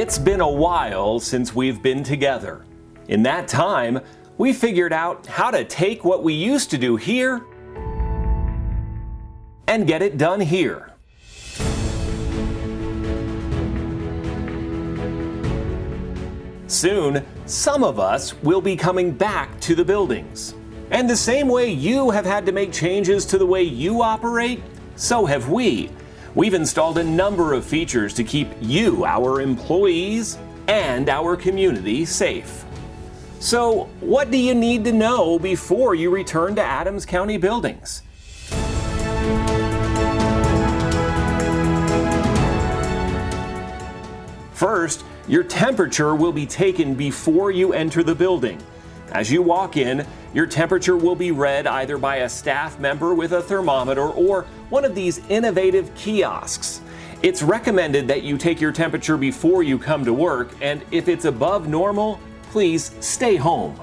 It's been a while since we've been together. In that time, we figured out how to take what we used to do here and get it done here. Soon, some of us will be coming back to the buildings. And the same way you have had to make changes to the way you operate, so have we. We've installed a number of features to keep you, our employees, and our community safe. So, what do you need to know before you return to Adams County buildings? First, your temperature will be taken before you enter the building. As you walk in, your temperature will be read either by a staff member with a thermometer or one of these innovative kiosks. It's recommended that you take your temperature before you come to work, and if it's above normal, please stay home.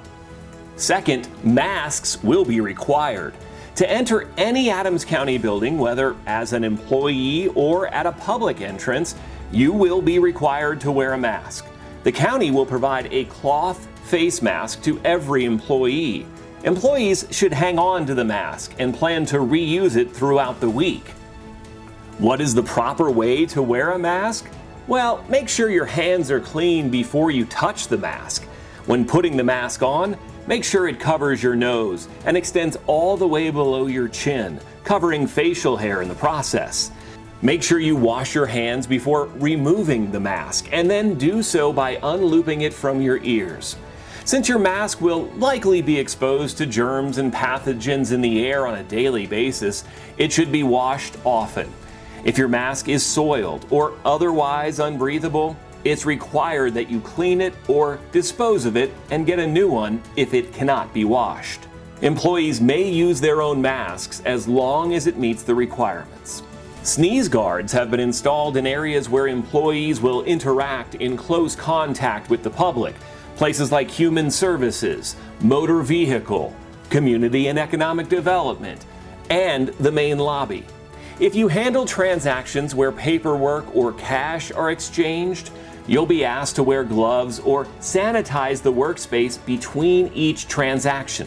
Second, masks will be required. To enter any Adams County building, whether as an employee or at a public entrance, you will be required to wear a mask. The county will provide a cloth face mask to every employee. Employees should hang on to the mask and plan to reuse it throughout the week. What is the proper way to wear a mask? Well, make sure your hands are clean before you touch the mask. When putting the mask on, make sure it covers your nose and extends all the way below your chin, covering facial hair in the process. Make sure you wash your hands before removing the mask, and then do so by unlooping it from your ears. Since your mask will likely be exposed to germs and pathogens in the air on a daily basis, it should be washed often. If your mask is soiled or otherwise unbreathable, it's required that you clean it or dispose of it and get a new one if it cannot be washed. Employees may use their own masks as long as it meets the requirements. Sneeze guards have been installed in areas where employees will interact in close contact with the public, places like human services, motor vehicle, community and economic development, and the main lobby. If you handle transactions where paperwork or cash are exchanged, you'll be asked to wear gloves or sanitize the workspace between each transaction.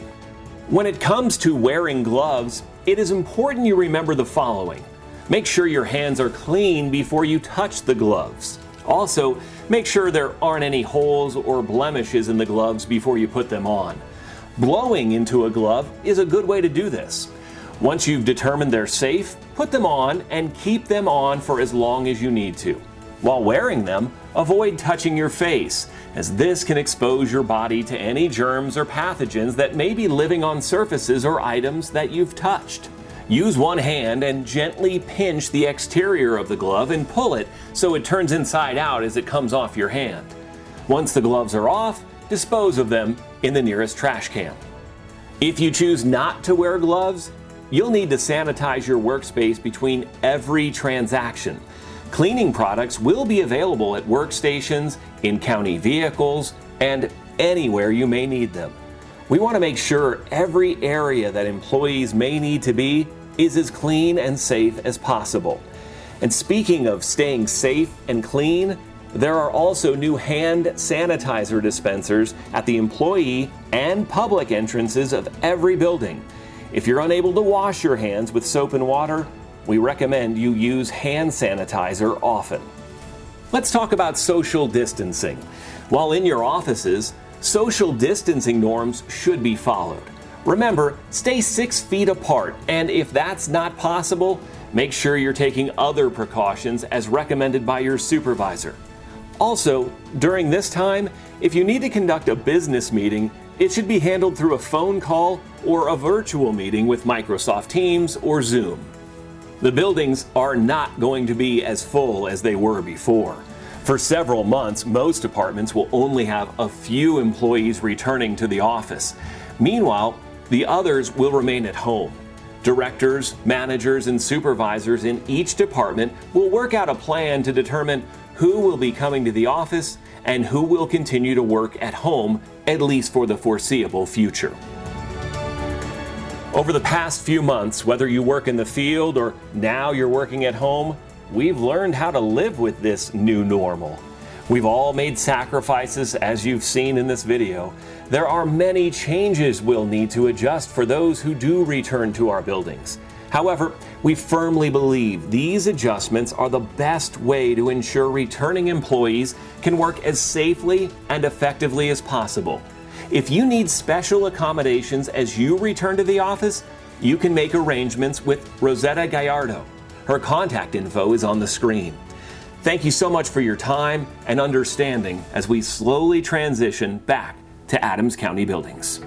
When it comes to wearing gloves, it is important you remember the following. Make sure your hands are clean before you touch the gloves. Also, make sure there aren't any holes or blemishes in the gloves before you put them on. Blowing into a glove is a good way to do this. Once you've determined they're safe, put them on and keep them on for as long as you need to. While wearing them, avoid touching your face, as this can expose your body to any germs or pathogens that may be living on surfaces or items that you've touched. Use one hand and gently pinch the exterior of the glove and pull it so it turns inside out as it comes off your hand. Once the gloves are off, dispose of them in the nearest trash can. If you choose not to wear gloves, you'll need to sanitize your workspace between every transaction. Cleaning products will be available at workstations, in county vehicles, and anywhere you may need them. We want to make sure every area that employees may need to be is as clean and safe as possible. And speaking of staying safe and clean, there are also new hand sanitizer dispensers at the employee and public entrances of every building. If you're unable to wash your hands with soap and water, we recommend you use hand sanitizer often. Let's talk about social distancing. While in your offices, social distancing norms should be followed. Remember, stay 6 feet apart, and if that's not possible, make sure you're taking other precautions as recommended by your supervisor. Also, during this time, if you need to conduct a business meeting, it should be handled through a phone call or a virtual meeting with Microsoft Teams or Zoom. The buildings are not going to be as full as they were before. For several months, most departments will only have a few employees returning to the office. Meanwhile, the others will remain at home. Directors, managers, and supervisors in each department will work out a plan to determine who will be coming to the office and who will continue to work at home, at least for the foreseeable future. Over the past few months, whether you work in the field or now you're working at home, we've learned how to live with this new normal. We've all made sacrifices, as you've seen in this video. There are many changes we'll need to adjust for those who do return to our buildings. However, we firmly believe these adjustments are the best way to ensure returning employees can work as safely and effectively as possible. If you need special accommodations as you return to the office, you can make arrangements with Rosetta Gallardo. Her contact info is on the screen. Thank you so much for your time and understanding as we slowly transition back to Adams County buildings.